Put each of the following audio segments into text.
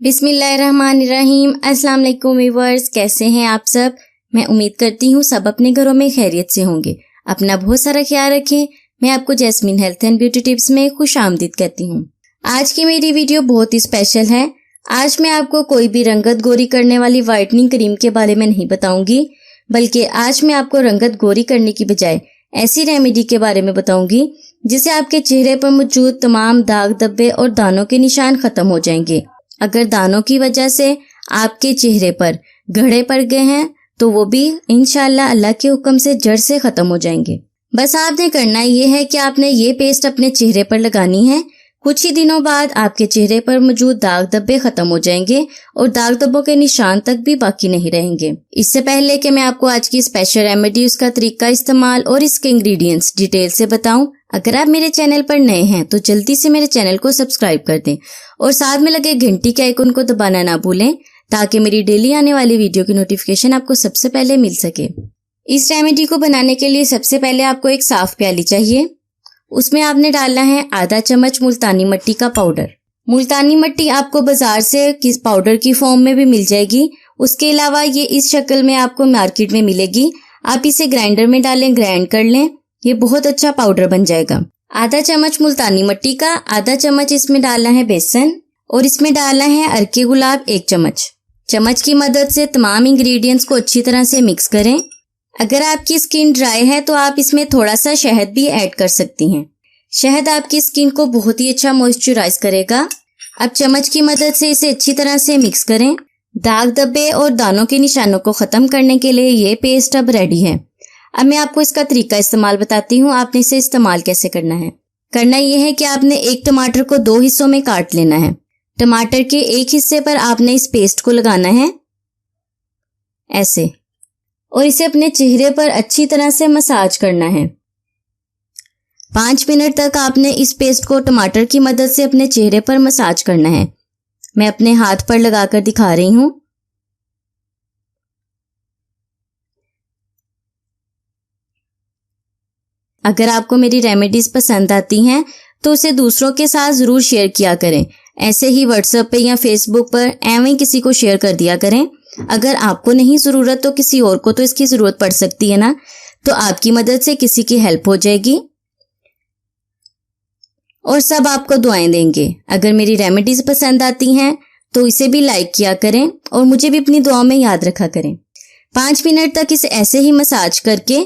बिस्मिल्लाहिर्रहमानिर्रहीम। अस्सलाम वालेकुम व्यूअर्स, कैसे हैं आप सब। मैं उम्मीद करती हूँ सब अपने घरों में खैरियत से होंगे। अपना बहुत सारा ख्याल रखें। मैं आपको jasmine health and beauty tips में खुश आमदीद कहती हूँ। आज की मेरी वीडियो बहुत ही स्पेशल है। आज मैं आपको कोई भी रंगत गोरी करने वाली व्हाइटनिंग क्रीम के बारे में नहीं बताऊंगी, बल्कि आज मैं आपको रंगत गोरी करने की बजाय ऐसी रेमेडी के बारे में बताऊंगी जिससे आपके चेहरे पर मौजूद तमाम दाग धब्बे और दानों के निशान खत्म हो जाएंगे। अगर दानों की वजह से आपके चेहरे पर घड़े पड़ गए हैं तो वो भी इंशाल्लाह अल्लाह के हुक्म से जड़ से खत्म हो जाएंगे। बस आपने करना ये है कि आपने ये पेस्ट अपने चेहरे पर लगानी है। कुछ ही दिनों बाद आपके चेहरे पर मौजूद दाग धब्बे खत्म हो जाएंगे और दाग धब्बों के निशान तक भी बाकी नहीं रहेंगे। इससे पहले कि मैं आपको आज की स्पेशल रेमेडी, उसका तरीका इस्तेमाल और इसके इंग्रेडिएंट्स डिटेल से बताऊं, अगर आप मेरे चैनल पर नए हैं तो जल्दी से मेरे चैनल को सब्सक्राइब कर दें और साथ में लगे घंटी के आइकन को दबाना ना भूलें ताकि मेरी डेली आने वाली वीडियो की नोटिफिकेशन आपको सबसे पहले मिल सके। इस रेमेडी को बनाने के लिए सबसे पहले आपको एक साफ प्याली चाहिए। उसमें आपने डालना है आधा चम्मच मुल्तानी मिट्टी का पाउडर। मुल्तानी मिट्टी आपको बाजार से पाउडर की फॉर्म में भी मिल जाएगी। उसके अलावा ये इस शक्ल में आपको मार्केट में मिलेगी। आप इसे ग्राइंडर में डालें, ग्राइंड कर लें, ये बहुत अच्छा पाउडर बन जाएगा। आधा चम्मच मुल्तानी मिट्टी का, आधा चम्मच इसमें डालना है बेसन और इसमें डालना है अरके गुलाब 1 चम्मच। चम्मच की मदद से तमाम इंग्रेडिएंट्स को अच्छी तरह से मिक्स करें। अगर आपकी स्किन ड्राई है तो आप इसमें थोड़ा सा शहद भी ऐड कर सकती हैं। शहद आपकी स्किन को बहुत ही अच्छा मॉइस्चराइज करेगा। अब चम्मच की मदद से इसे अच्छी तरह से मिक्स करें। दाग धब्बे और दानों के निशानों को खत्म करने के लिए ये पेस्ट अब रेडी है। अब मैं आपको इसका तरीका इस्तेमाल बताती हूँ। आपने इसे इस्तेमाल कैसे करना है। करना यह है कि आपने एक टमाटर को 2 हिस्सों में काट लेना है। टमाटर के एक हिस्से पर आपने इस पेस्ट को लगाना है ऐसे, और इसे अपने चेहरे पर अच्छी तरह से मसाज करना है। 5 मिनट तक आपने इस पेस्ट को टमाटर की मदद से अपने चेहरे पर मसाज करना है। मैं अपने हाथ पर लगाकर दिखा रही हूँ। अगर आपको मेरी रेमेडीज पसंद आती हैं तो उसे दूसरों के साथ जरूर शेयर किया करें। ऐसे ही व्हाट्सएप पे या फेसबुक पर एवं किसी को शेयर कर दिया करें। अगर आपको नहीं जरूरत तो किसी और को तो इसकी जरूरत पड़ सकती है ना, तो आपकी मदद से किसी की हेल्प हो जाएगी और सब आपको दुआएं देंगे। अगर मेरी रेमेडीज पसंद आती हैं तो इसे भी लाइक किया करें और मुझे भी अपनी दुआओं में याद रखा करें। 5 मिनट तक इसे ऐसे ही मसाज करके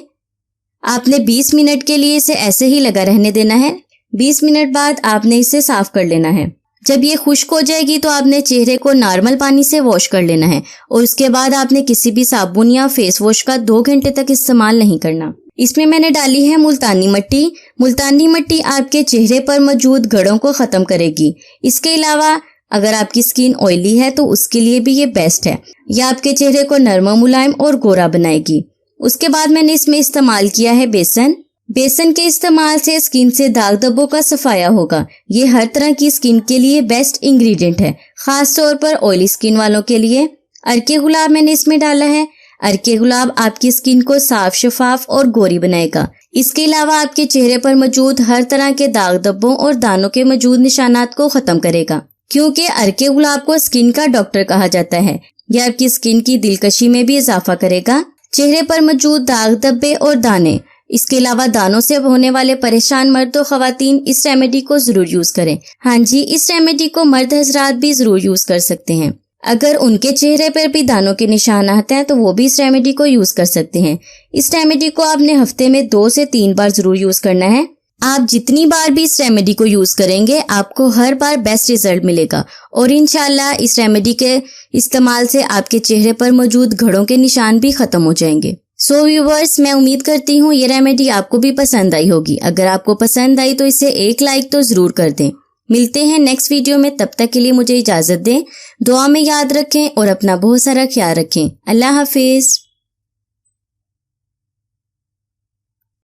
आपने 20 मिनट के लिए इसे ऐसे ही लगा रहने देना है। 20 मिनट बाद आपने इसे साफ कर लेना है। जब ये खुश्क हो जाएगी तो आपने चेहरे को नॉर्मल पानी से वॉश कर लेना है और उसके बाद आपने किसी भी साबुन या फेस वॉश का 2 घंटे तक इस्तेमाल नहीं करना। इसमें मैंने डाली है मुल्तानी मिट्टी। मुल्तानी मिट्टी आपके चेहरे पर मौजूद घड़ों को खत्म करेगी। इसके अलावा अगर आपकी स्किन ऑयली है तो उसके लिए भी ये बेस्ट है। यह आपके चेहरे को नरम, मुलायम और गोरा बनाएगी। उसके बाद मैंने इसमें इस्तेमाल किया है बेसन। बेसन के इस्तेमाल से स्किन से दाग धब्बों का सफाया होगा। ये हर तरह की स्किन के लिए बेस्ट इंग्रेडिएंट है, खास तौर पर ऑयली स्किन वालों के लिए। अरके गुलाब मैंने इसमें डाला है। अरके गुलाब आपकी स्किन को साफ, शफाफ और गोरी बनाएगा। इसके अलावा आपके चेहरे पर मौजूद हर तरह के दाग धब्बों और दानों के मौजूद निशानात को खत्म करेगा, क्योंकि अरके गुलाब को स्किन का डॉक्टर कहा जाता है। यह आपकी स्किन की दिलकशी में भी इजाफा करेगा। चेहरे पर मौजूद दाग धब्बे और दाने, इसके अलावा दानों से होने वाले परेशान मर्द और खवातीन इस रेमेडी को जरूर यूज करें। हाँ जी, इस रेमेडी को मर्द हजरात भी जरूर यूज कर सकते हैं। अगर उनके चेहरे पर भी दानों के निशान आते हैं तो वो भी इस रेमेडी को यूज कर सकते हैं। इस रेमेडी को आपने हफ्ते में 2 से 3 बार जरूर यूज करना है। आप जितनी बार भी इस रेमेडी को यूज करेंगे आपको हर बार बेस्ट रिजल्ट मिलेगा और इंशाल्लाह इस रेमेडी के इस्तेमाल से आपके चेहरे पर मौजूद घड़ों के निशान भी खत्म हो जाएंगे। सो व्यूअर्स, मैं उम्मीद करती हूँ ये रेमेडी आपको भी पसंद आई होगी। अगर आपको पसंद आई तो इसे एक लाइक तो जरूर कर दें। मिलते हैं नेक्स्ट वीडियो में, तब तक के लिए मुझे इजाजत दें। दुआ में याद रखें और अपना बहुत सारा ख्याल रखें। अल्लाह हाफिज।